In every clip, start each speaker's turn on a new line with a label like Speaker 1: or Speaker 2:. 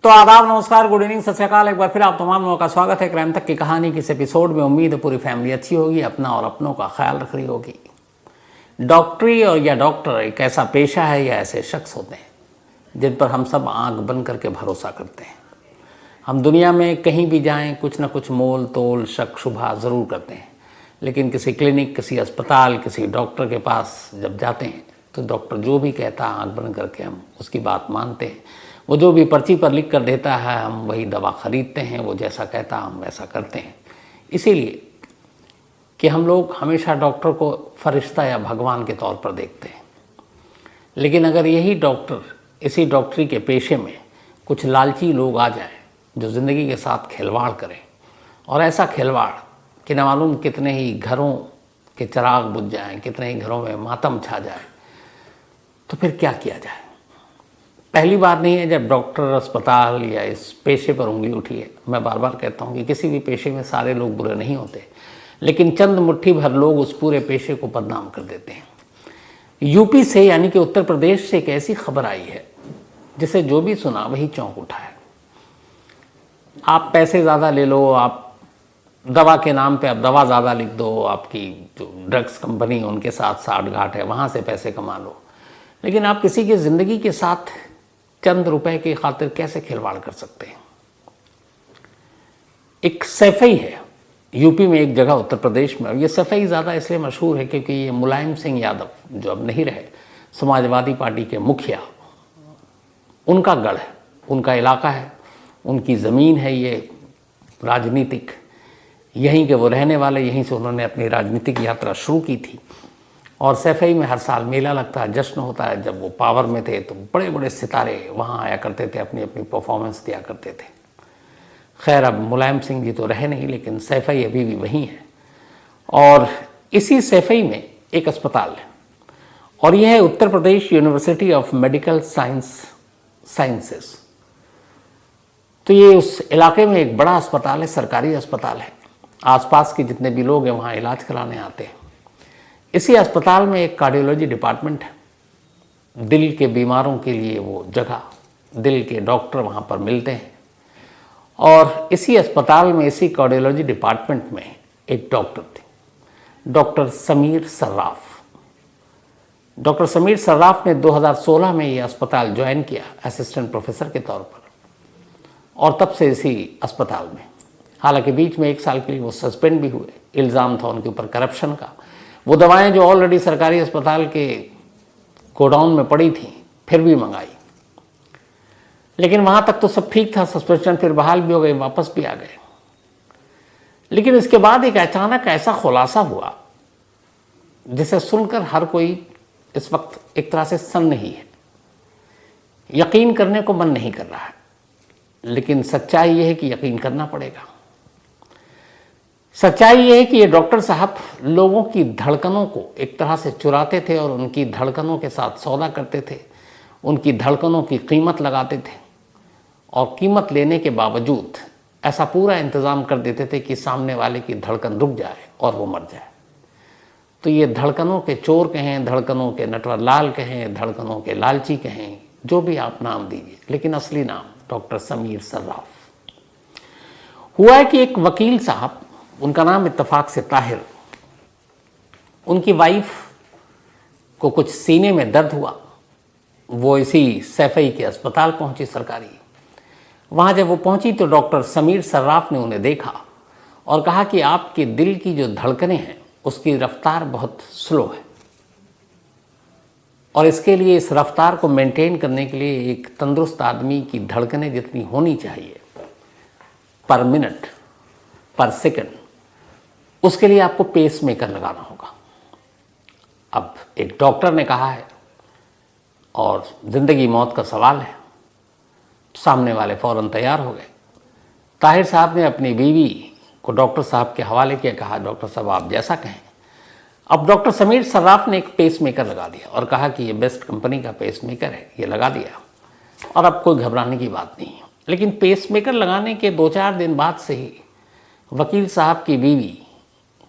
Speaker 1: तो आदाब, नमस्कार, गुड इवनिंग, सत श्री अकाल। एक बार फिर आप तमाम लोगों का स्वागत है क्राइम तक की कहानी की इस एपिसोड में। उम्मीद है पूरी फैमिली अच्छी होगी, अपना और अपनों का ख्याल रख रही होगी। डॉक्टरी और या डॉक्टर एक ऐसा पेशा है या ऐसे शख्स होते हैं जिन पर हम सब आंख बंद करके भरोसा करते हैं। हम दुनिया में कहीं भी जाएं कुछ ना कुछ मोल तोल शक शुबा ज़रूर करते हैं, लेकिन किसी क्लिनिक, किसी अस्पताल, किसी डॉक्टर के पास जब जाते हैं तो डॉक्टर जो भी कहता है आंख बंद करके हम उसकी बात मानते हैं। वो जो भी पर्ची पर लिख कर देता है हम वही दवा ख़रीदते हैं, वो जैसा कहता हम वैसा करते हैं। इसीलिए कि हम लोग हमेशा डॉक्टर को फरिश्ता या भगवान के तौर पर देखते हैं। लेकिन अगर यही डॉक्टर इसी डॉक्टरी के पेशे में कुछ लालची लोग आ जाएं जो ज़िंदगी के साथ खिलवाड़ करें, और ऐसा खिलवाड़ कि न मालूम कितने ही घरों के चिराग बुझ जाएं, कितने ही घरों में मातम छा जाए, तो फिर क्या किया जाए। पहली बात नहीं है जब डॉक्टर, अस्पताल या इस पेशे पर उंगली उठी है। मैं बार बार कहता हूँ कि किसी भी पेशे में सारे लोग बुरे नहीं होते, लेकिन चंद मुट्ठी भर लोग उस पूरे पेशे को बदनाम कर देते हैं। यूपी से यानी कि उत्तर प्रदेश से एक ऐसी खबर आई है जिसे जो भी सुना वही चौंक उठा है। आप पैसे ज़्यादा ले लो, आप दवा के नाम पे आप दवा ज़्यादा लिख दो, आपकी जो ड्रग्स कंपनी उनके साथ साठगांठ है, वहाँ से पैसे कमा लो, लेकिन आप किसी की ज़िंदगी के साथ चंद रुपए की खातिर कैसे खिलवाड़ कर सकते हैं। एक सैफई है यूपी में एक जगह उत्तर प्रदेश में, और ये सैफई ज़्यादा इसलिए मशहूर है क्योंकि ये मुलायम सिंह यादव जो अब नहीं रहे, समाजवादी पार्टी के मुखिया, उनका गढ़ है, उनका इलाका है, उनकी ज़मीन है। ये राजनीतिक यहीं के वो रहने वाले, यहीं से उन्होंने अपनी राजनीतिक यात्रा शुरू की थी। और सैफई में हर साल मेला लगता है, जश्न होता है। जब वो पावर में थे तो बड़े बड़े सितारे वहाँ आया करते थे, अपनी अपनी परफॉर्मेंस दिया करते थे। खैर अब मुलायम सिंह जी तो रहे नहीं, लेकिन सैफई अभी भी वहीं है। और इसी सैफई में एक अस्पताल है, और यह है Uttar Pradesh university of medical sciences. तो ये उस इलाके में एक बड़ा अस्पताल है, सरकारी अस्पताल है। आसपास के जितने भी लोग हैं वहाँ इलाज कराने आते हैं। इसी अस्पताल में एक कार्डियोलॉजी डिपार्टमेंट है, दिल के बीमारों के लिए वो जगह, दिल के डॉक्टर वहाँ पर मिलते हैं। और इसी अस्पताल में, इसी कार्डियोलॉजी डिपार्टमेंट में एक डॉक्टर थे, डॉक्टर समीर सर्राफ। डॉक्टर समीर सर्राफ ने 2016 में ये अस्पताल ज्वाइन किया असिस्टेंट प्रोफेसर के तौर पर, और तब से इसी अस्पताल में, हालांकि बीच में 1 साल के लिए वो सस्पेंड भी हुए। इल्ज़ाम था उनके ऊपर करप्शन का। वो दवाएं जो ऑलरेडी सरकारी अस्पताल के गोडाउन में पड़ी थी फिर भी मंगाई, लेकिन वहाँ तक तो सब ठीक था। सस्पेंशन फिर बहाल भी हो गए, वापस भी आ गए। लेकिन इसके बाद एक अचानक ऐसा खुलासा हुआ जिसे सुनकर हर कोई इस वक्त एक तरह से सन्न ही है, यकीन करने को मन नहीं कर रहा है। लेकिन सच्चाई ये है कि यकीन करना पड़ेगा। सच्चाई ये है कि ये डॉक्टर साहब लोगों की धड़कनों को एक तरह से चुराते थे और उनकी धड़कनों के साथ सौदा करते थे, उनकी धड़कनों की कीमत लगाते थे, और कीमत लेने के बावजूद ऐसा पूरा इंतज़ाम कर देते थे कि सामने वाले की धड़कन रुक जाए और वो मर जाए। तो ये धड़कनों के चोर कहें, धड़कनों के नटवर लाल कहें, धड़कनों के लालची कहें, जो भी आप नाम दीजिए, लेकिन असली नाम डॉक्टर समीर सर्राफ। हुआ है कि एक वकील साहब, उनका नाम इत्तफाक से ताहिर, उनकी वाइफ को कुछ सीने में दर्द हुआ। वो इसी सैफई के अस्पताल पहुंची सरकारी। वहाँ जब वो पहुंची तो डॉक्टर समीर सर्राफ ने उन्हें देखा और कहा कि आपके दिल की जो धड़कनें हैं उसकी रफ्तार बहुत स्लो है, और इसके लिए, इस रफ्तार को मेंटेन करने के लिए एक तंदुरुस्त आदमी की धड़कनें जितनी होनी चाहिए पर मिनट, पर सेकंड, उसके लिए आपको पेस मेकर लगाना होगा। अब एक डॉक्टर ने कहा है और ज़िंदगी मौत का सवाल है, सामने वाले फ़ौरन तैयार हो गए। ताहिर साहब ने अपनी बीवी को डॉक्टर साहब के हवाले किया, कहा डॉक्टर साहब आप जैसा कहें। अब डॉक्टर समीर सर्राफ ने एक पेस मेकर लगा दिया और कहा कि ये बेस्ट कंपनी का पेस मेकर है, ये लगा दिया और अब कोई घबराने की बात नहीं है। लेकिन पेस मेकर लगाने के 2-4 दिन बाद से ही वकील साहब की बीवी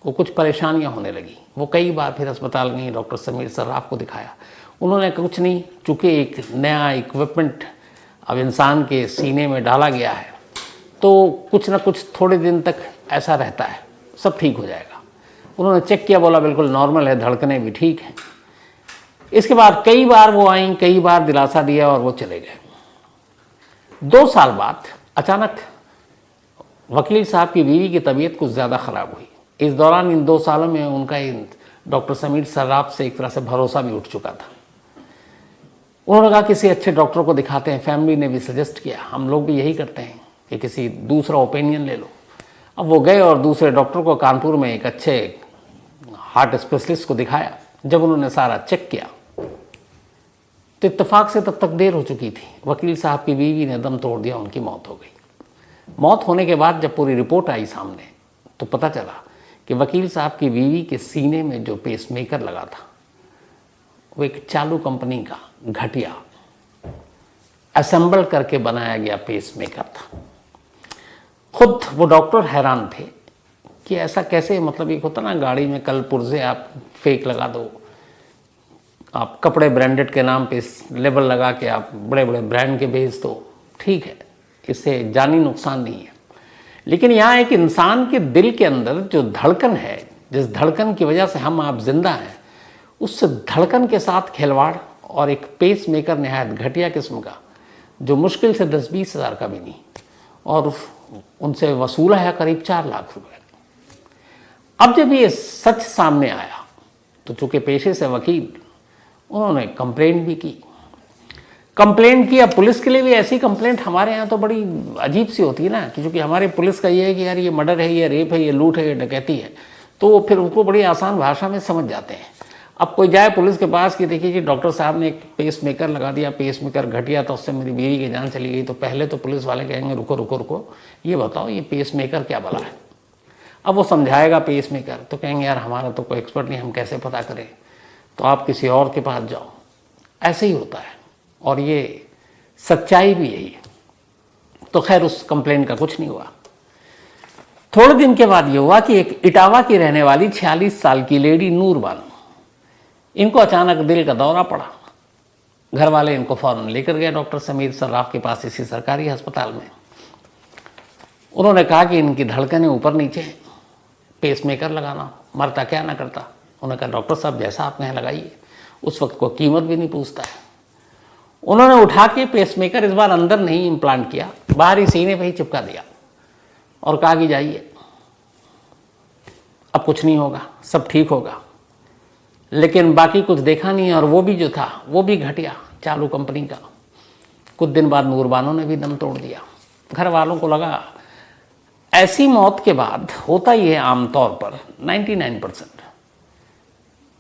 Speaker 1: को कुछ परेशानियां होने लगी। वो कई बार फिर अस्पताल गई, डॉक्टर समीर सर्राफ को दिखाया। उन्होंने कुछ नहीं, चूँकि एक नया इक्विपमेंट अब इंसान के सीने में डाला गया है तो कुछ ना कुछ थोड़े दिन तक ऐसा रहता है, सब ठीक हो जाएगा। उन्होंने चेक किया, बोला बिल्कुल नॉर्मल है, धड़कनें भी ठीक हैं। इसके बाद कई बार वो आई, कई बार दिलासा दिया और वो चले गए। 2 साल बाद अचानक वकील साहब की बीवी की तबीयत कुछ ज़्यादा ख़राब हुई। इस दौरान इन 2 सालों में उनका डॉक्टर समीर सर्राफ से एक तरह से भरोसा भी उठ चुका था। उन्होंने कहा किसी अच्छे डॉक्टर को दिखाते हैं। फैमिली ने भी सजेस्ट किया, हम लोग भी यही करते हैं कि किसी दूसरा ओपिनियन ले लो। अब वो गए और दूसरे डॉक्टर को कानपुर में एक अच्छे हार्ट स्पेशलिस्ट को दिखाया। जब उन्होंने सारा चेक किया तो इत्तेफाक से तब तक देर हो चुकी थी। वकील साहब की बीवी ने दम तोड़ दिया, उनकी मौत हो गई। मौत होने के बाद जब पूरी रिपोर्ट आई सामने तो पता चला कि वकील साहब की बीवी के सीने में जो पेसमेकर लगा था वो एक चालू कंपनी का घटिया असेंबल करके बनाया गया पेसमेकर था। खुद वो डॉक्टर हैरान थे कि ऐसा कैसे, मतलब एक होता ना गाड़ी में कल पुर्जे आप फेक लगा दो, आप कपड़े ब्रांडेड के नाम पे लेबल लगा के आप बड़े बड़े ब्रांड के बेच दो, ठीक है, इससे जानी नुकसान नहीं है। लेकिन यहाँ एक इंसान के दिल के अंदर जो धड़कन है, जिस धड़कन की वजह से हम आप जिंदा हैं, उस धड़कन के साथ खिलवाड़ और एक पेस मेकर नहायत घटिया किस्म का, जो मुश्किल से 10-20 हज़ार का भी नहीं, और उनसे वसूला है करीब 4 लाख रुपए। अब जब ये सच सामने आया तो चूंकि पेशे से वकील, उन्होंने कंप्लेंट भी की। कंप्लेंट किया पुलिस के लिए भी। ऐसी कंप्लेंट हमारे यहाँ तो बड़ी अजीब सी होती है ना, कि चूँकि हमारे पुलिस का ये है कि यार ये मर्डर है, ये रेप है, ये लूट है, ये डकैती है, तो फिर उनको बड़ी आसान भाषा में समझ जाते हैं। अब कोई जाए पुलिस के पास कि देखिए जी डॉक्टर साहब ने एक पेस मेकर लगा दिया, पेस मेकर घटिया, तो उससे मेरी बीवी की जान चली गई, तो पहले तो पुलिस वाले कहेंगे रुको रुको रुको, ये बताओ ये पेस मेकर क्या भला है। अब वो समझाएगा पेस मेकर, तो कहेंगे यार हमारा तो कोई एक्सपर्ट नहीं, हम कैसे पता करें, तो आप किसी और के पास जाओ। ऐसे ही होता है और ये सच्चाई भी यही है। तो खैर उस कंप्लेंट का कुछ नहीं हुआ। थोड़े दिन के बाद ये हुआ कि एक इटावा की रहने वाली 46 साल की लेडी नूर बानो, इनको अचानक दिल का दौरा पड़ा। घर वाले इनको फौरन लेकर गए डॉक्टर समीर सर्राफ के पास, इसी सरकारी अस्पताल में। उन्होंने कहा कि इनकी धड़कनें ऊपर नीचे, पेसमेकर लगाना, मरता क्या ना करता। उन्होंने कहा डॉक्टर साहब जैसा आप कहें लगाइए, उस वक्त को कीमत भी नहीं पूछता है। उन्होंने उठा के पेसमेकर इस बार अंदर नहीं इम्प्लांट किया, बाहर ही सीने पे ही चिपका दिया और कहा कि जाइए, अब कुछ नहीं होगा, सब ठीक होगा। लेकिन बाकी कुछ देखा नहीं, और वो भी जो था वो भी घटिया, चालू कंपनी का। कुछ दिन बाद नूर बानो ने भी दम तोड़ दिया। घर वालों को लगा, ऐसी मौत के बाद होता ही है आमतौर पर 99%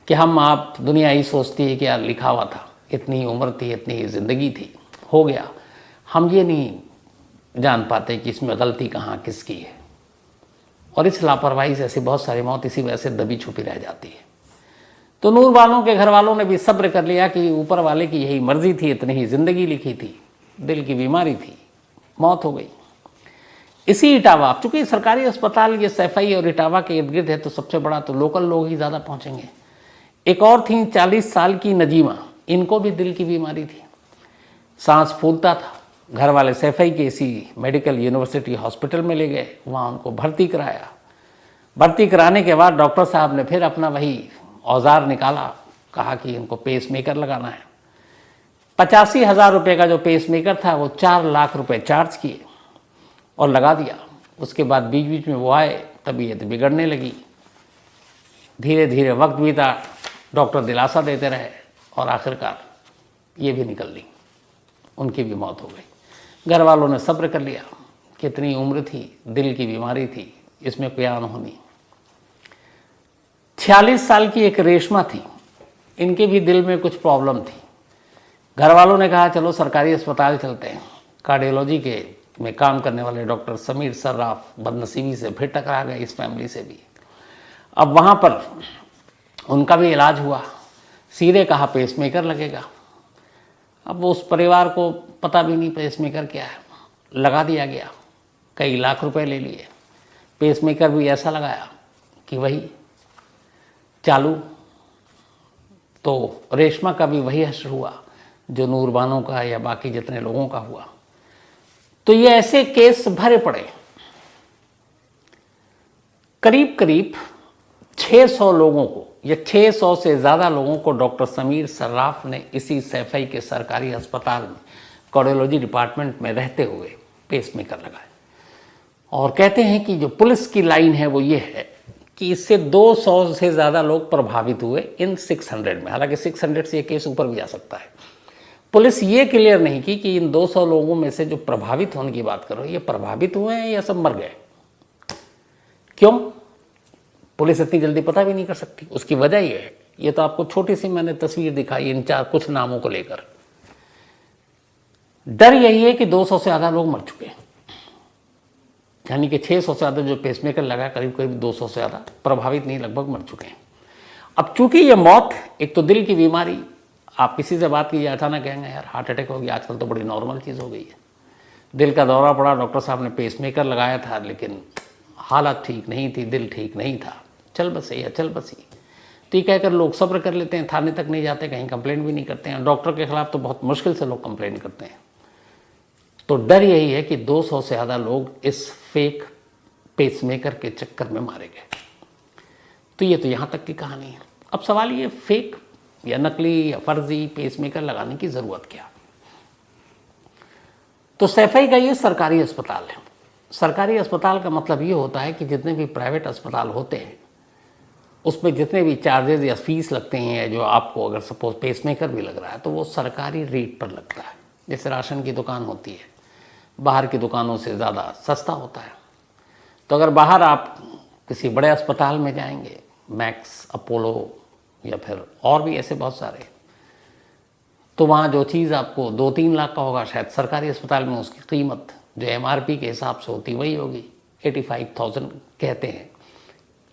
Speaker 1: कि हम आप दुनिया ही सोचती है कि यार लिखा हुआ था, इतनी उम्र थी, इतनी ज़िंदगी थी, हो गया। हम ये नहीं जान पाते कि इसमें गलती कहाँ किसकी है, और इस लापरवाही से ऐसी बहुत सारी मौत इसी वजह से दबी छुपी रह जाती है। तो नूर वालों के घर वालों ने भी सब्र कर लिया कि ऊपर वाले की यही मर्जी थी, इतनी ही ज़िंदगी लिखी थी, दिल की बीमारी थी, मौत हो गई। इसी इटावा, चूँकि सरकारी अस्पताल ये सैफई और इटावा के इर्द गिर्द है, तो सबसे बड़ा तो लोकल लोग ही ज़्यादा पहुँचेंगे। एक और थी 40 साल की नजीमा, इनको भी दिल की बीमारी थी, सांस फूलता था। घर वाले सैफई के इसी मेडिकल यूनिवर्सिटी हॉस्पिटल में ले गए, वहाँ उनको भर्ती कराया। भर्ती कराने के बाद डॉक्टर साहब ने फिर अपना वही औजार निकाला, कहा कि इनको पेसमेकर लगाना है। 85,000 रुपये का जो पेसमेकर था वो 4 लाख रुपए चार्ज किए और लगा दिया। उसके बाद बीच बीच में वो आए, तबीयत बिगड़ने लगी। धीरे धीरे वक्त बीता, डॉक्टर दिलासा देते रहे, और आखिरकार ये भी निकल ली, उनकी भी मौत हो गई। घर वालों ने सब्र कर लिया, कितनी उम्र थी, दिल की बीमारी थी, इसमें कोई अनहोनी। 46 साल की एक रेशमा थी, इनके भी दिल में कुछ प्रॉब्लम थी। घर वालों ने कहा चलो सरकारी अस्पताल चलते हैं। कार्डियोलॉजी के में काम करने वाले डॉक्टर समीर सर्राफ बदनसीबी से फिर टकरा गए इस फैमिली से भी। अब वहाँ पर उनका भी इलाज हुआ, सीधे कहा पेसमेकर लगेगा। अब उस परिवार को पता भी नहीं पेसमेकर क्या है, लगा दिया गया। कई लाख रुपए ले लिए। पेसमेकर भी ऐसा लगाया कि वही चालू। तो रेशमा का भी वही हश्र हुआ जो नूर बानो का या बाकी जितने लोगों का हुआ। तो ये ऐसे केस भरे पड़े, करीब करीब 600 लोगों को या 600 से ज़्यादा लोगों को डॉक्टर समीर सर्राफ ने इसी सैफई के सरकारी अस्पताल में कार्डियोलॉजी डिपार्टमेंट में रहते हुए पेसमेकर लगाए। और कहते हैं कि जो पुलिस की लाइन है वो ये है कि इससे 200 से ज़्यादा लोग प्रभावित हुए इन 600 में। हालांकि 600 से ये केस ऊपर भी आ सकता है। पुलिस ये क्लियर नहीं की कि इन 200 लोगों में से जो प्रभावित होने की बात करो, ये प्रभावित हुए हैं या सब मर गए। क्यों? पुलिस इतनी जल्दी पता भी नहीं कर सकती। उसकी वजह ये है, ये तो आपको छोटी सी मैंने तस्वीर दिखाई इन कुछ नामों को लेकर। डर यही है कि 200 से ज़्यादा लोग मर चुके हैं, यानी कि 600 से ज़्यादा जो पेसमेकर लगा, करीब करीब 200 से ज़्यादा प्रभावित नहीं, लगभग मर चुके हैं। अब चूंकि ये मौत, एक तो दिल की बीमारी, आप किसी से बात कीजिए अचानक कहेंगे यार हार्ट अटैक हो गया, आजकल तो बड़ी नॉर्मल चीज़ हो गई है। दिल का दौरा पड़ा, डॉक्टर साहब ने पेसमेकर लगाया था, लेकिन हालत ठीक नहीं थी, दिल ठीक नहीं था, चल बसे या चल बसी, तो ये कहकर लोग सब्र कर लेते हैं, थाने तक नहीं जाते, कहीं कंप्लेंट भी नहीं करते हैं। डॉक्टर के खिलाफ तो बहुत मुश्किल से लोग कंप्लेंट करते हैं। तो डर यही है कि 200 से ज़्यादा लोग इस फेक पेसमेकर के चक्कर में मारे गए। तो ये तो यहाँ तक की कहानी है। अब सवाल ये, फेक या नकली या फर्जी पेसमेकर लगाने की ज़रूरत क्या? तो सैफई का ये सरकारी अस्पताल है। सरकारी अस्पताल का मतलब ये होता है कि जितने भी प्राइवेट अस्पताल होते हैं उसमें जितने भी चार्जेस या फीस लगते हैं, जो आपको अगर सपोज पेसमेकर भी लग रहा है तो वो सरकारी रेट पर लगता है। जैसे राशन की दुकान होती है, बाहर की दुकानों से ज़्यादा सस्ता होता है। तो अगर बाहर आप किसी बड़े अस्पताल में जाएंगे, मैक्स, अपोलो या फिर और भी ऐसे बहुत सारे, तो वहाँ जो चीज़ आपको 2-3 लाख का होगा, शायद सरकारी अस्पताल में उसकी कीमत जो MRP के हिसाब से होती वही होगी। 85,000 कहते हैं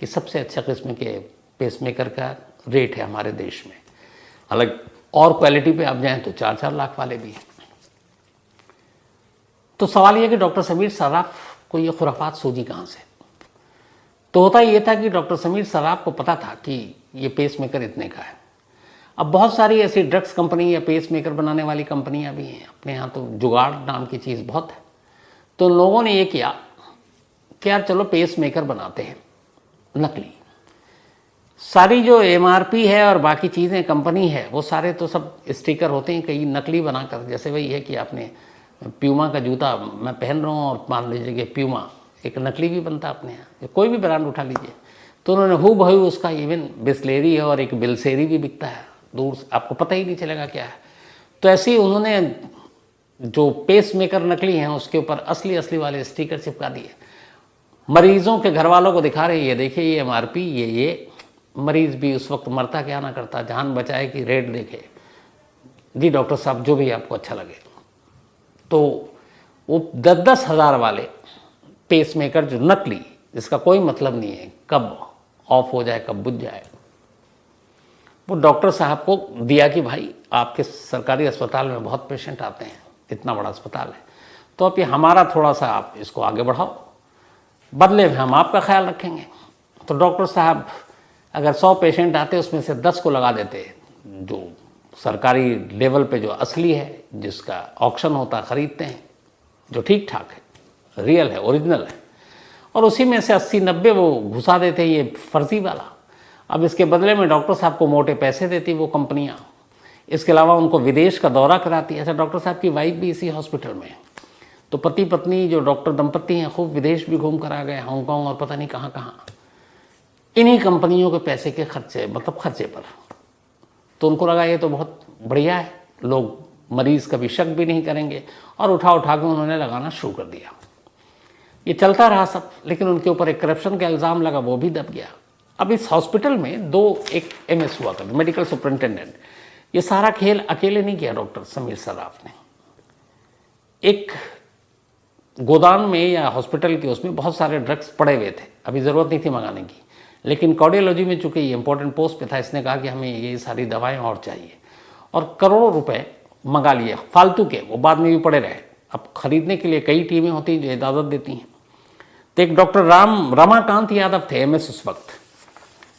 Speaker 1: कि सबसे अच्छा किस्म के पेसमेकर का रेट है हमारे देश में। अलग और क्वालिटी पे आप जाएं तो 4-4 लाख वाले भी हैं। तो सवाल यह कि डॉक्टर समीर सर्राफ को ये खुराफात सूझी कहाँ से? तो होता ये था कि डॉक्टर समीर सर्राफ को पता था कि ये पेसमेकर इतने का है। अब बहुत सारी ऐसी ड्रग्स कंपनी या पेसमेकर बनाने वाली कंपनियां भी हैं अपने यहाँ, तो जुगाड़ नाम की चीज़ बहुत है। तो लोगों ने ये किया कि यार चलो पेसमेकर बनाते हैं नकली। सारी जो MRP है और बाकी चीज़ें कंपनी है वो सारे तो सब स्टिकर होते हैं कई नकली बनाकर। जैसे वही है कि आपने प्यूमा का जूता मैं पहन रहा हूँ और मान लीजिए कि प्यूमा एक नकली भी बनता अपने यहाँ, कोई भी ब्रांड उठा लीजिए, तो उन्होंने हूबहू उसका इवन बिस्लेरी है और एक बिलसेरी भी बिकता है, दूर से आपको पता ही नहीं चलेगा क्या है। तो ऐसे ही उन्होंने जो पेसमेकर नकली हैं उसके ऊपर असली वाले स्टिकर चिपका दिए। मरीजों के घर वालों को दिखा रहे, ये देखिए ये MRP, ये मरीज भी उस वक्त मरता क्या ना करता, जान बचाए कि रेट देखे जी डॉक्टर साहब जो भी आपको अच्छा लगे। तो वो 10-10 हज़ार वाले पेसमेकर जो नकली, जिसका कोई मतलब नहीं है कब ऑफ हो जाए कब बुझ जाए, वो डॉक्टर साहब को दिया कि भाई आपके सरकारी अस्पताल में बहुत पेशेंट आते हैं, इतना बड़ा अस्पताल है, तो अब ये हमारा थोड़ा सा आप इसको आगे बढ़ाओ, बदले में हम आपका ख्याल रखेंगे। तो डॉक्टर साहब अगर 100 पेशेंट आते उसमें से 10 को लगा देते जो सरकारी लेवल पे जो असली है, जिसका ऑक्शन होता ख़रीदते हैं, जो ठीक ठाक है, रियल है, ओरिजिनल है, और उसी में से 80-90 वो घुसा देते ये फर्जी वाला। अब इसके बदले में डॉक्टर साहब को मोटे पैसे देती वो कंपनियां। इसके अलावा उनको विदेश का दौरा कराती है। अच्छा, डॉक्टर साहब की वाइफ भी इसी हॉस्पिटल में है, तो पति पत्नी जो डॉक्टर दंपत्ति हैं खूब विदेश भी घूम कर आ गए, हांगकांग और पता नहीं कहाँ कहाँ, इन्हीं कंपनियों के पैसे के खर्चे, मतलब खर्चे पर। तो उनको लगा ये तो बहुत बढ़िया है, लोग मरीज़ कभी शक भी नहीं करेंगे, और उठा के उन्होंने लगाना शुरू कर दिया। ये चलता रहा सब, लेकिन उनके ऊपर एक करप्शन का इल्ज़ाम लगा, वो भी दब गया। अब इस हॉस्पिटल में एक MS हुआ करते, मेडिकल सुपरिटेंडेंट। ये सारा खेल अकेले नहीं किया डॉक्टर समीर सर्राफ ने। एक गोदाम में या हॉस्पिटल के उसमें बहुत सारे ड्रग्स पड़े हुए थे, अभी ज़रूरत नहीं थी मंगाने की, लेकिन कार्डियोलॉजी में चूँकि ये इंपॉर्टेंट पोस्ट पे था, इसने कहा कि हमें ये सारी दवाएं और चाहिए, और करोड़ों रुपए मंगा लिए फालतू के, वो बाद में भी पड़े रहे। अब खरीदने के लिए कई टीमें होती हैं जो इजाज़त देती हैं। तो एक डॉक्टर रमाकांत यादव थे MS उस वक्त,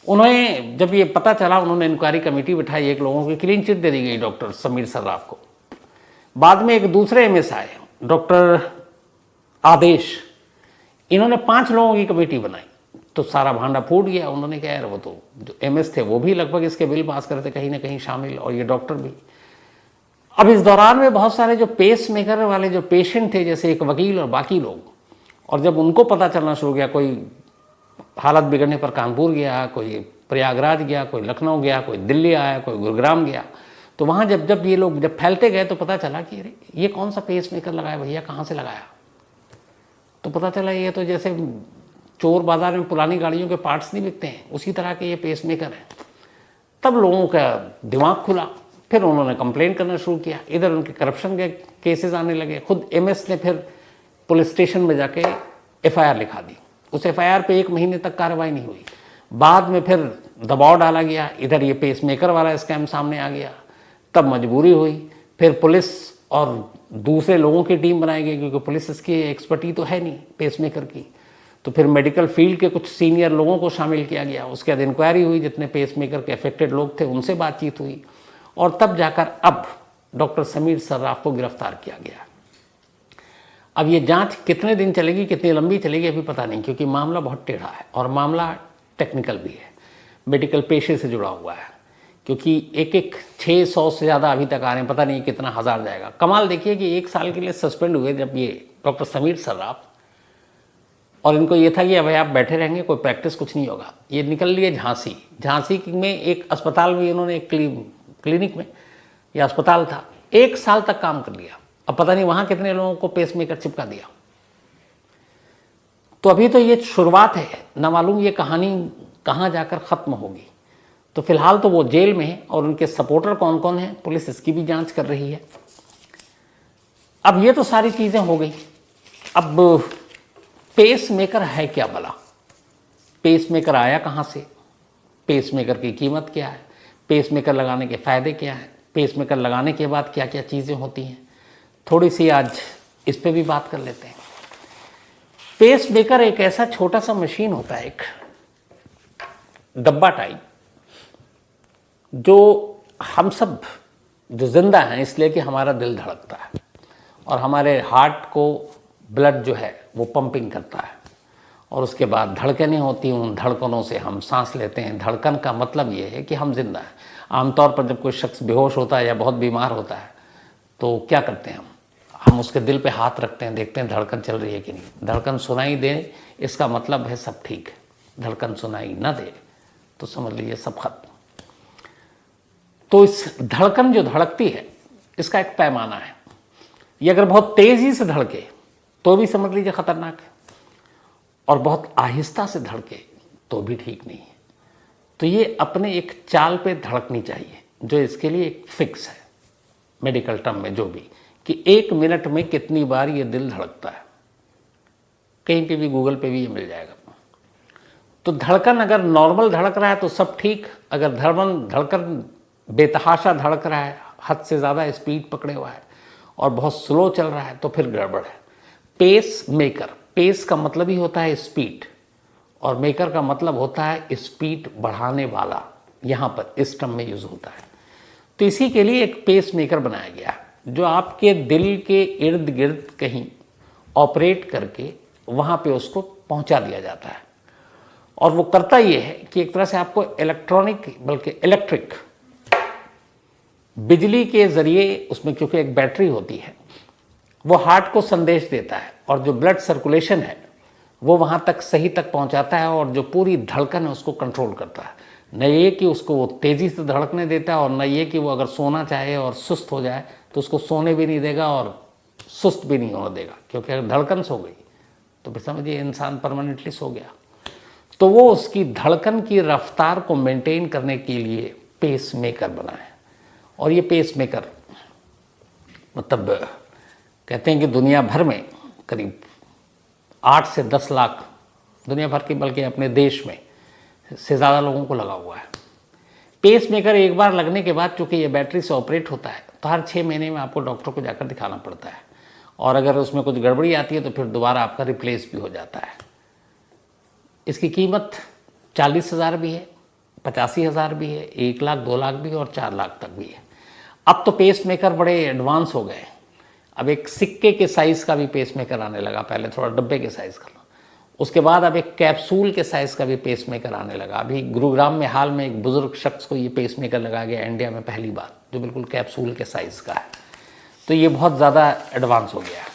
Speaker 1: उन्हें जब ये पता चला, उन्होंने इंक्वायरी कमेटी बिठाई, एक लोगों की क्लीन चिट दे दी गई डॉक्टर समीर सर्राफ को। बाद में एक दूसरे MS आए, डॉक्टर आदेश, इन्होंने 5 लोगों की कमेटी बनाई तो सारा भांडा फूट गया। उन्होंने कहा यार वो तो जो एमएस थे वो भी लगभग इसके बिल पास करते कहीं ना कहीं शामिल, और ये डॉक्टर भी। अब इस दौरान में बहुत सारे जो पेस मेकर वाले जो पेशेंट थे, जैसे एक वकील और बाकी लोग, और जब उनको पता चलना शुरू गया, कोई हालत बिगड़ने पर कानपुर गया, कोई प्रयागराज गया, कोई लखनऊ गया, कोई दिल्ली आया, कोई गुरुग्राम गया, तो वहाँ जब ये लोग जब फैलते गए तो पता चला कि अरे ये कौन सा पेस मेकर लगाया भैया, कहाँ से लगाया? तो पता चला ये तो जैसे चोर बाजार में पुरानी गाड़ियों के पार्ट्स नहीं बिकते हैं, उसी तरह के ये पेस मेकर हैं। तब लोगों का दिमाग खुला, फिर उन्होंने कंप्लेन करना शुरू किया। इधर उनके करप्शन के केसेस आने लगे। खुद एमएस ने फिर पुलिस स्टेशन में जाके एफआईआर लिखा दी। उस एफआईआर पे 1 महीने तक कार्रवाई नहीं हुई। बाद में फिर दबाव डाला गया, इधर ये पेस मेकर वाला स्कैम सामने आ गया। तब मजबूरी हुई, फिर पुलिस और दूसरे लोगों की टीम बनाई गई, क्योंकि पुलिस इसकी एक्सपर्टी तो है नहीं पेस मेकर की। तो फिर मेडिकल फील्ड के कुछ सीनियर लोगों को शामिल किया गया। उसके बाद इंक्वायरी हुई, जितने पेस मेकर के अफेक्टेड लोग थे उनसे बातचीत हुई, और तब जाकर अब डॉक्टर समीर सर्राफ को गिरफ्तार किया गया। अब ये जांच कितने दिन चलेगी, कितनी लंबी चलेगी अभी पता नहीं, क्योंकि मामला बहुत टेढ़ा है और मामला टेक्निकल भी है, मेडिकल पेशे से जुड़ा हुआ है। क्योंकि एक 600 से ज़्यादा अभी तक आ रहे हैं, पता नहीं कितना हज़ार जाएगा। कमाल देखिए कि 1 साल के लिए सस्पेंड हुए जब ये डॉक्टर समीर सर्राफ, और इनको ये था कि भाई आप बैठे रहेंगे, कोई प्रैक्टिस कुछ नहीं होगा। ये निकल लिए झांसी। झांसी में एक अस्पताल में इन्होंने एक क्लिनिक में, या अस्पताल था, 1 साल तक काम कर लिया। अब पता नहीं वहाँ कितने लोगों को पेस मेकर चिपका दिया। तो अभी तो ये शुरुआत है, ना मालूम ये कहानी कहाँ जाकर ख़त्म होगी। तो फिलहाल तो वो जेल में है, और उनके सपोर्टर कौन कौन हैं पुलिस इसकी भी जांच कर रही है। अब ये तो सारी चीज़ें हो गई। अब पेस मेकर है क्या भला? पेस मेकर आया कहाँ से? पेस मेकर की कीमत क्या है? पेस मेकर लगाने के फ़ायदे क्या हैं? पेस मेकर लगाने के बाद क्या क्या चीज़ें होती हैं? थोड़ी सी आज इस पे भी बात कर लेते हैं। पेस मेकर एक ऐसा छोटा सा मशीन होता है, एक डब्बा टाइप, जो हम सब जो जिंदा हैं इसलिए कि हमारा दिल धड़कता है और हमारे हार्ट को ब्लड जो है वो पंपिंग करता है, और उसके बाद धड़कनें होती हैं, उन धड़कनों से हम सांस लेते हैं। धड़कन का मतलब ये है कि हम जिंदा हैं। आमतौर पर जब कोई शख्स बेहोश होता है या बहुत बीमार होता है तो क्या करते हैं हम उसके दिल पे हाथ रखते हैं, देखते हैं धड़कन चल रही है कि नहीं। धड़कन सुनाई दे इसका मतलब है सब ठीक है, धड़कन सुनाई ना दे तो समझ लीजिए सब खत्म। तो इस धड़कन जो धड़कती है इसका एक पैमाना है। ये अगर बहुत तेज़ी से धड़के तो भी समझ लीजिए ख़तरनाक है, और बहुत आहिस्ता से धड़के तो भी ठीक नहीं है। तो ये अपने एक चाल पे धड़कनी चाहिए, जो इसके लिए एक फिक्स है मेडिकल टर्म में, जो भी कि 1 मिनट में कितनी बार ये दिल धड़कता है। कहीं पे भी गूगल पे भी ये मिल जाएगा। तो धड़कन अगर नॉर्मल धड़क रहा है तो सब ठीक। अगर धड़कन बेतहाशा धड़क रहा है, हद से ज़्यादा स्पीड पकड़े हुआ है और बहुत स्लो चल रहा है तो फिर गड़बड़ है। पेस मेकर, पेस का मतलब ही होता है स्पीड, और मेकर का मतलब होता है स्पीड बढ़ाने वाला। यहाँ पर इस टर्म में यूज़ होता है। तो इसी के लिए एक पेस मेकर बनाया गया जो आपके दिल के इर्द गिर्द कहीं ऑपरेट करके वहाँ पे उसको पहुँचा दिया जाता है। और वो करता ये है कि एक तरह से आपको इलेक्ट्रिक बिजली के ज़रिए उसमें, क्योंकि एक बैटरी होती है, वो हार्ट को संदेश देता है और जो ब्लड सर्कुलेशन है वो वहाँ तक सही तक पहुँचाता है, और जो पूरी धड़कन है उसको कंट्रोल करता है। न ये कि उसको वो तेज़ी से धड़कने देता है, और न ये कि वो अगर सोना चाहे और सुस्त हो जाए तो उसको सोने भी नहीं देगा और सुस्त भी नहीं होने देगा। क्योंकि अगर धड़कन सो गई तो फिर समझिए इंसान परमानेंटली सो गया। तो वो उसकी धड़कन की रफ्तार को मेंटेन करने के लिए पेस मेकर बना है। और ये पेस मेकर मतलब कहते हैं कि दुनिया भर में करीब 8 से 10 लाख, दुनिया भर के बल्कि अपने देश में से ज़्यादा लोगों को लगा हुआ है। पेस मेकर एक बार लगने के बाद, चूँकि ये बैटरी से ऑपरेट होता है, तो हर 6 महीने में आपको डॉक्टर को जाकर दिखाना पड़ता है, और अगर उसमें कुछ गड़बड़ी आती है तो फिर दोबारा आपका रिप्लेस भी हो जाता है। इसकी कीमत 40,000 भी है, 85,000 भी है, 1 लाख, 2 लाख भी और 4 लाख तक भी है। अब तो पेस मेकर बड़े एडवांस हो गए। अब एक सिक्के के साइज़ का भी पेसमेकर आने लगा, पहले थोड़ा डब्बे के साइज़ का। उसके बाद अब एक कैप्सूल के साइज़ का भी पेसमेकर आने लगा। अभी गुरुग्राम में हाल में एक बुज़ुर्ग शख्स को ये पेसमेकर लगाया गया इंडिया में पहली बार, जो बिल्कुल कैप्सूल के साइज़ का है। तो ये बहुत ज़्यादा एडवांस हो गया है।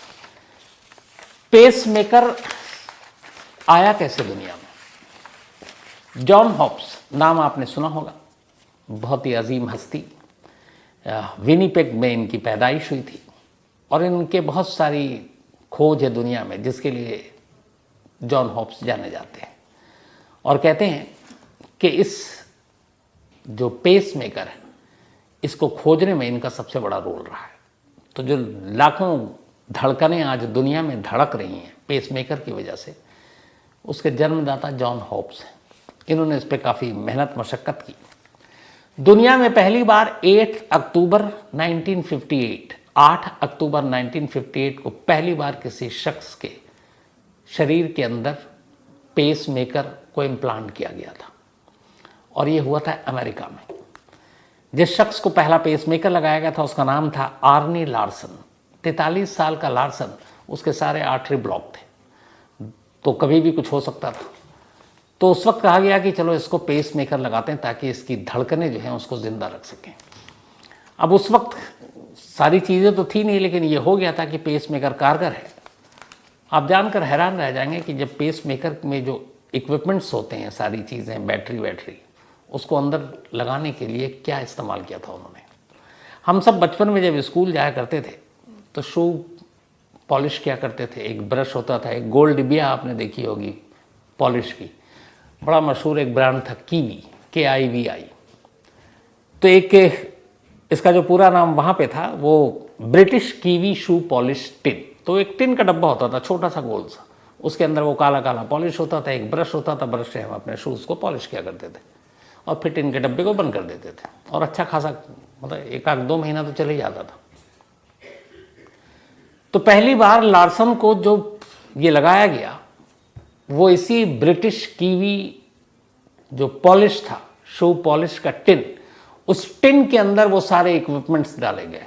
Speaker 1: पेसमेकर आया कैसे दुनिया में? जॉन हॉप्स नाम आपने सुना होगा, बहुत ही अजीम हस्ती। विनीपेग में इनकी पैदाइश हुई थी और इनके बहुत सारी खोज है दुनिया में, जिसके लिए जॉन हॉप्स जाने जाते हैं। और कहते हैं कि इस जो पेसमेकर है, इसको खोजने में इनका सबसे बड़ा रोल रहा है। तो जो लाखों धड़कनें आज दुनिया में धड़क रही हैं पेसमेकर की वजह से, उसके जन्मदाता जॉन हॉप्स हैं। इन्होंने इस पर काफ़ी मेहनत मशक्क़त की। दुनिया में पहली बार 8 अक्टूबर 1958 को पहली बार किसी शख्स के शरीर के अंदर पेसमेकर को इम्प्लांट किया गया था, और ये हुआ था अमेरिका में। जिस शख्स को पहला पेसमेकर लगाया गया था उसका नाम था आर्नी लार्सन। 43 साल का लार्सन, उसके सारे आर्टरी ब्लॉक थे, तो कभी भी कुछ हो सकता था। तो उस वक्त कहा गया कि चलो इसको पेसमेकर लगाते हैं ताकि इसकी धड़कनें जो हैं उसको ज़िंदा रख सकें। अब उस वक्त सारी चीज़ें तो थी नहीं, लेकिन ये हो गया था कि पेसमेकर कारगर है। आप जानकर हैरान रह जाएंगे कि जब पेसमेकर में जो इक्विपमेंट्स होते हैं, सारी चीज़ें, बैटरी, उसको अंदर लगाने के लिए क्या इस्तेमाल किया था उन्होंने। हम सब बचपन में जब स्कूल जाया करते थे तो शू पॉलिश किया करते थे। एक ब्रश होता था, एक गोल्ड डिबिया आपने देखी होगी पॉलिश की, बड़ा मशहूर एक ब्रांड था कीवी, KIVI। तो एक इसका जो पूरा नाम वहाँ पे था वो British kiwi shoe polish tin. तो एक टिन का डब्बा होता था, छोटा सा गोल सा, उसके अंदर वो काला काला पॉलिश होता था, एक ब्रश होता था, ब्रश से हम अपने शूज़ को पॉलिश किया करते थे और फिर टिन के डब्बे को बंद कर देते थे, और अच्छा खासा मतलब 1-2 महीना तो चले ही जाता था। तो पहली बार लार्सन को जो ये लगाया गया वो इसी ब्रिटिश कीवी जो पॉलिश था, शू पॉलिश का टिन, उस टिन के अंदर वो सारे इक्विपमेंट्स डाले गए।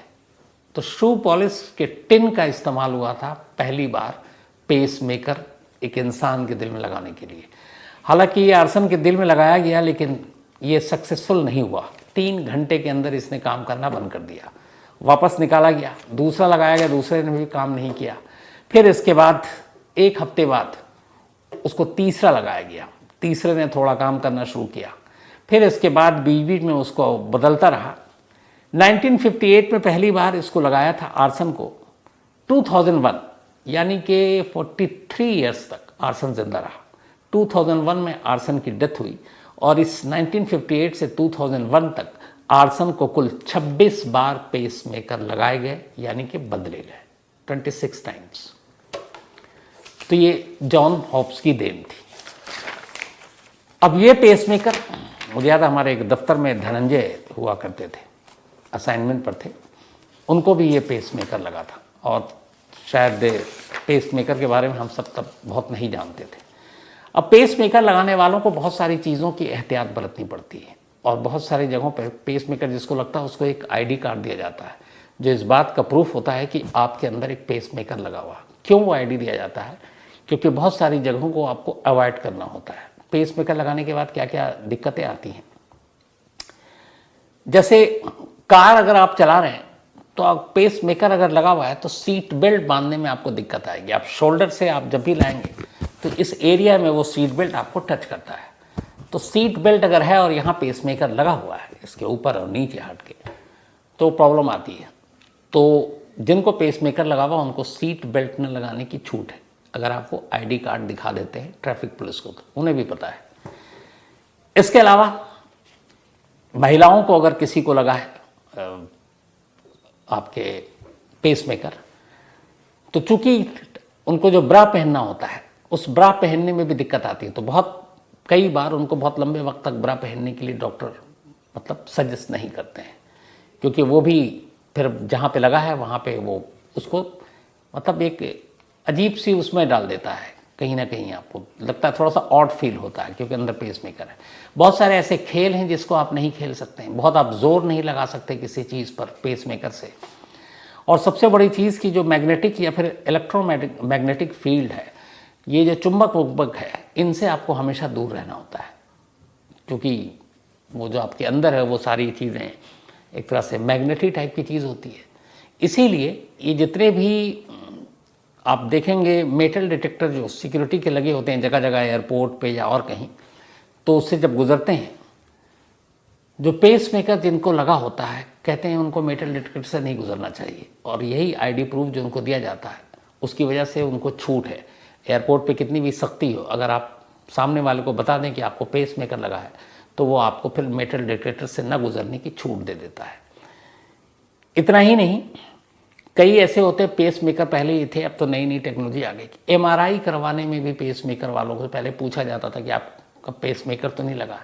Speaker 1: तो शू पॉलिश के टिन का इस्तेमाल हुआ था पहली बार पेसमेकर एक इंसान के दिल में लगाने के लिए। हालांकि ये आर्सन के दिल में लगाया गया, लेकिन ये सक्सेसफुल नहीं हुआ। 3 घंटे के अंदर इसने काम करना बंद कर दिया, वापस निकाला गया, दूसरा लगाया गया, दूसरे ने भी काम नहीं किया। फिर इसके बाद 1 हफ्ते बाद उसको तीसरा लगाया गया, तीसरे ने थोड़ा काम करना शुरू किया। फिर इसके बाद बीच में उसको बदलता रहा। 1958 में पहली बार इसको लगाया था आर्सन को। 2001 यानी कि 43 ईयर्स तक आर्सन जिंदा रहा। 2001 में आर्सन की डेथ हुई, और इस 1958 से 2001 तक आर्सन को कुल 26 बार पेसमेकर लगाए गए, यानी कि बदले गए 26 टाइम्स। तो ये जॉन हॉप्स की देन थी। अब ये पेसमेकर, मुझे याद है हमारे एक दफ्तर में धनंजय हुआ करते थे, असाइनमेंट पर थे, उनको भी ये पेसमेकर लगा था, और शायद पेसमेकर के बारे में हम सब तब बहुत नहीं जानते थे। अब पेसमेकर लगाने वालों को बहुत सारी चीज़ों की एहतियात बरतनी पड़ती है, और बहुत सारी जगहों पर पेसमेकर जिसको लगता है उसको एक ID कार्ड दिया जाता है, जो इस बात का प्रूफ होता है कि आपके अंदर एक पेसमेकर लगा हुआ। क्यों वो ID दिया जाता है? क्योंकि बहुत सारी जगहों को आपको अवॉइड करना होता है। पेसमेकर लगाने के बाद क्या क्या दिक्कतें आती हैं, जैसे कार अगर आप चला रहे हैं तो आप पेसमेकर अगर लगा हुआ है तो सीट बेल्ट बांधने में आपको दिक्कत आएगी। आप शोल्डर से आप जब भी लाएंगे तो इस एरिया में वो सीट बेल्ट आपको टच करता है। तो सीट बेल्ट अगर है और यहाँ पेसमेकर लगा हुआ है इसके ऊपर और नीचे हट के, तो प्रॉब्लम आती है। तो जिनको पेसमेकर लगा हुआ उनको सीट बेल्ट न लगाने की छूट है, अगर आपको ID कार्ड दिखा देते हैं ट्रैफिक पुलिस को, तो उन्हें भी पता है। इसके अलावा महिलाओं को अगर किसी को लगा है आपके पेसमेकर, तो चूंकि उनको जो ब्रा पहनना होता है उस ब्रा पहनने में भी दिक्कत आती है। तो कई बार उनको बहुत लंबे वक्त तक ब्रा पहनने के लिए डॉक्टर मतलब सजेस्ट नहीं करते हैं, क्योंकि वो भी फिर जहाँ पे लगा है वहाँ पे वो उसको मतलब एक अजीब सी उसमें डाल देता है, कहीं ना कहीं आपको लगता है थोड़ा सा ऑड फील होता है, क्योंकि अंदर पेसमेकर है। बहुत सारे ऐसे खेल हैं जिसको आप नहीं खेल सकते हैं, बहुत आप जोर नहीं लगा सकते किसी चीज़ पर पेसमेकर से। और सबसे बड़ी चीज़ की जो मैग्नेटिक या फिर इलेक्ट्रोमैग्नेटिक फील्ड है, ये जो चुंबक वुंबक है, इनसे आपको हमेशा दूर रहना होता है, क्योंकि वो जो आपके अंदर है वो सारी चीज़ें एक तरह से मैग्नेटिक टाइप की चीज़ होती है। इसीलिए ये जितने भी आप देखेंगे मेटल डिटेक्टर जो सिक्योरिटी के लगे होते हैं जगह जगह, एयरपोर्ट पे या और कहीं, तो उससे जब गुजरते हैं, जो पेस मेकर जिनको लगा होता है, कहते हैं उनको मेटल डिटेक्टर से नहीं गुजरना चाहिए, और यही आईडी प्रूफ जो उनको दिया जाता है उसकी वजह से उनको छूट है। एयरपोर्ट पे कितनी भी सख्ती हो, अगर आप सामने वाले को बता दें कि आपको पेस मेकर लगा है, तो वो आपको फिर मेटल डिटेक्टर से न गुजरने की छूट दे देता है। इतना ही नहीं, कई ऐसे होते हैं पेस मेकर पहले ही थे, अब तो नई नई टेक्नोलॉजी आ गई। एमआरआई करवाने में भी पेस मेकर वालों को पहले पूछा जाता था कि आपका पेस मेकर तो नहीं लगा,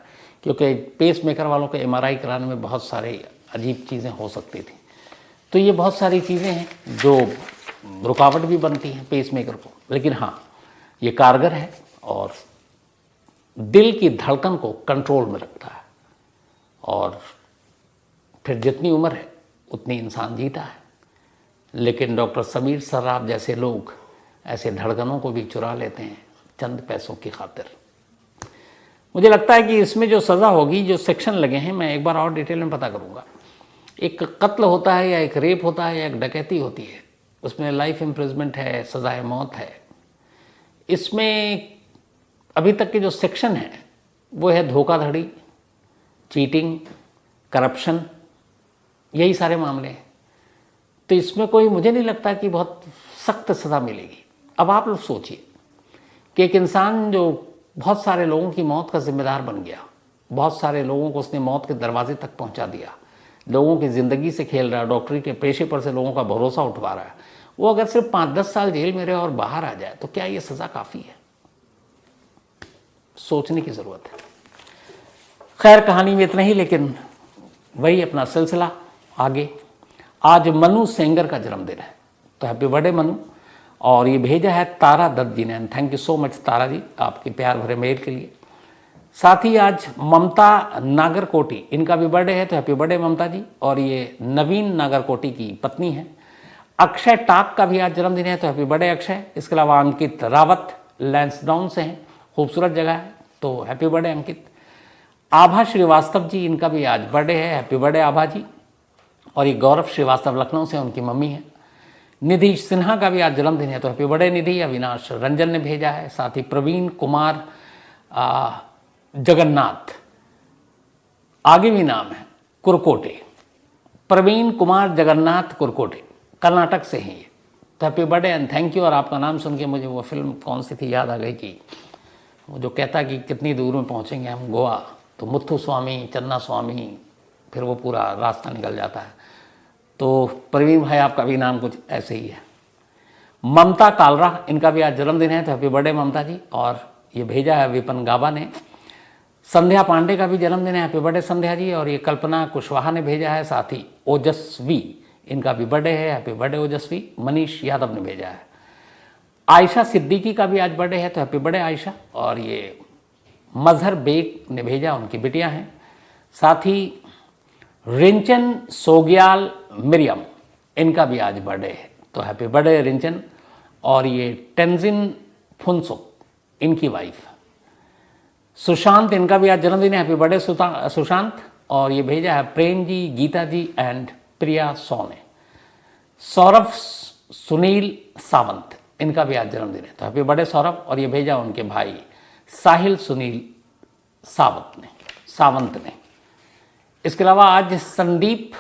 Speaker 1: क्योंकि पेस मेकर वालों को एमआरआई कराने में बहुत सारे अजीब चीज़ें हो सकती थी। तो ये बहुत सारी चीज़ें हैं जो रुकावट भी बनती हैं पेस मेकर को, लेकिन हाँ, ये कारगर है और दिल की धड़कन को कंट्रोल में रखता है, और फिर जितनी उम्र है उतनी इंसान जीता है। लेकिन डॉक्टर समीर सर्राफ जैसे लोग ऐसे धड़कनों को भी चुरा लेते हैं चंद पैसों की खातिर। मुझे लगता है कि इसमें जो सज़ा होगी, जो सेक्शन लगे हैं, मैं एक बार और डिटेल में पता करूँगा। एक कत्ल होता है या एक रेप होता है या एक डकैती होती है, उसमें लाइफ इम्प्रिजमेंट है, सज़ाए मौत है। इसमें अभी तक के जो सेक्शन है वो है धोखाधड़ी, चीटिंग, करप्शन, यही सारे मामले हैं। तो इसमें कोई, मुझे नहीं लगता कि बहुत सख्त सज़ा मिलेगी। अब आप लोग सोचिए कि एक इंसान जो बहुत सारे लोगों की मौत का जिम्मेदार बन गया, बहुत सारे लोगों को उसने मौत के दरवाजे तक पहुंचा दिया, लोगों की ज़िंदगी से खेल रहा है, डॉक्टरी के पेशे पर से लोगों का भरोसा उठवा रहा है, वो अगर सिर्फ 5-10 साल जेल में रहे और बाहर आ जाए, तो क्या ये सज़ा काफ़ी है? सोचने की ज़रूरत है। खैर, कहानी में इतना ही, लेकिन वही अपना सिलसिला आगे। आज मनु सेंगर का जन्मदिन है, तो हैप्पी बर्थडे मनु। और ये भेजा है तारा दत्त जी ने, and thank you so much Tara ji, आपके प्यार भरे मेल के लिए। साथ ही आज ममता नागरकोटी, इनका भी बर्थडे है, तो हैप्पी बर्थडे ममता जी। और ये नवीन नागरकोटी की पत्नी है। अक्षय टाक का भी आज जन्मदिन है, तो हैप्पी बर्थडे अक्षय। इसके अलावा अंकित रावत लैंसडाउन से हैं, खूबसूरत जगह है, तो हैप्पी बर्थडे अंकित। आभा श्रीवास्तव जी, इनका भी आज बर्थडे है, हैप्पी बर्थडे आभा जी। और ये गौरव श्रीवास्तव लखनऊ से, उनकी मम्मी है। निधि सिन्हा का भी आज जन्मदिन है, तो हैप्पी बर्थडे निधि। अविनाश रंजन ने भेजा है। साथ ही प्रवीण कुमार जगन्नाथ, आगे भी नाम है, कुरकोटे, प्रवीण कुमार जगन्नाथ कुरकोटे, कर्नाटक से हैं ये, तो happy birthday and thank you. और आपका नाम सुन के मुझे वो फिल्म कौन सी थी याद आ गई, कि वो जो कहता कि कितनी दूर में पहुँचेंगे हम गोवा, तो मुथु स्वामी, चन्ना स्वामी, फिर वो पूरा रास्ता निकल जाता है। तो प्रवीण भाई, आपका भी नाम कुछ ऐसे ही है। ममता कालरा, इनका भी आज जन्मदिन है, तो हैप्पी बर्थडे ममता जी। और ये भेजा है विपन गाबा ने। संध्या पांडे का भी जन्मदिन है, हैप्पी बर्थडे संध्या जी। और ये कल्पना कुशवाहा ने भेजा है। साथ ही ओजस्वी, इनका भी बर्थडे है, हैप्पी बर्थडे ओजस्वी। मनीष यादव ने भेजा है। आयशा सिद्दीकी का भी आज बर्थडे है, तो हैप्पी बर्थडे आयशा। और ये मजहर बेग ने भेजा, उनकी बिटिया हैं। साथ ही रिंचन सोग्याल मिरियम, इनका भी आज बर्थडे है, तो हैप्पी बर्थडे रिंचन। और ये टेंजिन फुनसुक, इनकी वाइफ। सुशांत, इनका भी आज जन्मदिन है, हैप्पी बर्थडे सुशांत। और ये भेजा है प्रेम जी, गीता जी एंड प्रिया सोने। सौरभ सुनील सावंत, इनका भी आज जन्मदिन है, तो हैप्पी बर्थडे सौरभ। और ये भेजा उनके भाई साहिल सुनील सावंत ने। इसके अलावा आज संदीप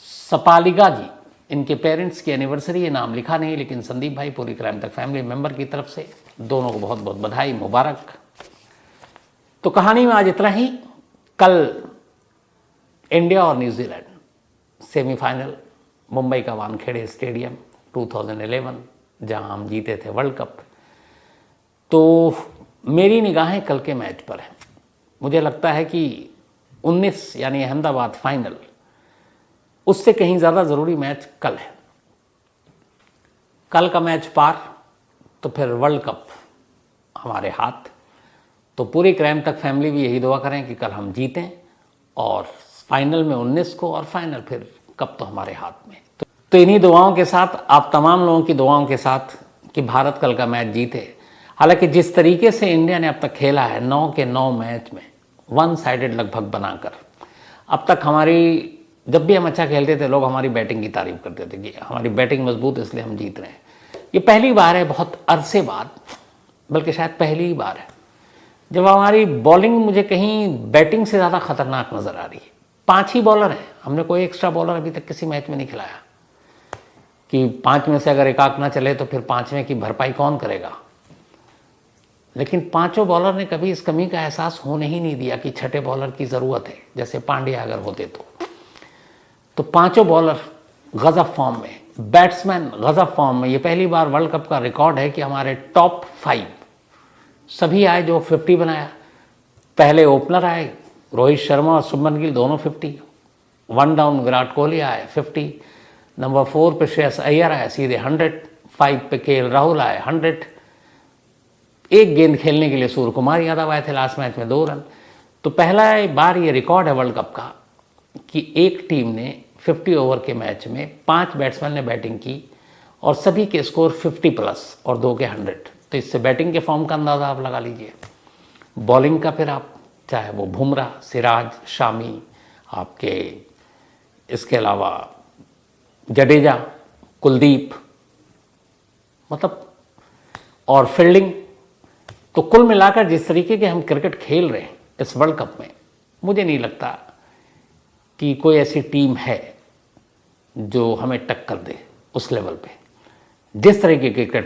Speaker 1: सपालिगा जी, इनके पेरेंट्स की एनिवर्सरी है, नाम लिखा नहीं, लेकिन संदीप भाई पूरी क्राइम तक फैमिली मेंबर की तरफ से दोनों को बहुत बहुत बधाई, मुबारक। तो कहानी में आज इतना ही। कल इंडिया और न्यूजीलैंड सेमीफाइनल, मुंबई का वानखेड़े स्टेडियम 2011, जहां हम जीते थे वर्ल्ड कप। तो मेरी निगाहें कल के मैच पर हैं। मुझे लगता है कि 19 यानी अहमदाबाद फाइनल, उससे कहीं ज़्यादा ज़रूरी मैच कल है। कल का मैच पार, तो फिर वर्ल्ड कप हमारे हाथ। तो पूरी क्राइम तक फैमिली भी यही दुआ करें कि कल हम जीतें, और फाइनल में 19 को, और फाइनल फिर कप तो हमारे हाथ में। तो इन्हीं दुआओं के साथ, आप तमाम लोगों की दुआओं के साथ कि भारत कल का मैच जीते। हालांकि जिस तरीके से इंडिया ने अब तक खेला है 9 के 9 मैच में वन साइडेड लगभग बनाकर, अब तक हमारी, जब भी हम अच्छा खेलते थे लोग हमारी बैटिंग की तारीफ करते थे कि हमारी बैटिंग मजबूत इसलिए हम जीत रहे हैं। ये पहली बार है बहुत अरसे बाद, बल्कि शायद पहली ही बार है जब हमारी बॉलिंग मुझे कहीं बैटिंग से ज़्यादा खतरनाक नज़र आ रही है। 5 ही बॉलर हैं, हमने कोई एक्स्ट्रा बॉलर अभी तक किसी मैच में नहीं खिलाया कि 5 में से अगर एक आंख ना चले तो फिर 5वें की भरपाई कौन करेगा। लेकिन 5 बॉलर ने कभी इस कमी का एहसास होने ही नहीं दिया कि छठे बॉलर की ज़रूरत है, जैसे पांड्या अगर होते तो 5 बॉलर गजब फॉर्म में, बैट्समैन गजब फॉर्म में। ये पहली बार वर्ल्ड कप का रिकॉर्ड है कि हमारे टॉप 5 सभी आए जो 50 बनाया। पहले ओपनर आए, रोहित शर्मा और शुभमन गिल दोनों 50, 1 डाउन विराट कोहली आए 50, नंबर 4 पे श्रेयस अय्यर आए सीधे 100, 5 पे केएल राहुल आए 100, एक गेंद खेलने के लिए सूर्य कुमार यादव आए थे लास्ट मैच में 2 रन। तो पहला बार ये रिकॉर्ड है वर्ल्ड कप का कि एक टीम ने 50 ओवर के मैच में 5 बैट्समैन ने बैटिंग की और सभी के स्कोर 50 प्लस और 2 के 100। तो इससे बैटिंग के फॉर्म का अंदाज़ा आप लगा लीजिए। बॉलिंग का फिर आप चाहे वो बुमराह, सिराज, शामी, आपके इसके अलावा जडेजा, कुलदीप, मतलब, और फील्डिंग, तो कुल मिलाकर जिस तरीके के हम क्रिकेट खेल रहे हैं इस वर्ल्ड कप में, मुझे नहीं लगता कि कोई ऐसी टीम है जो हमें टक्कर दे उस लेवल पे। जिस तरीके के क्रिकेट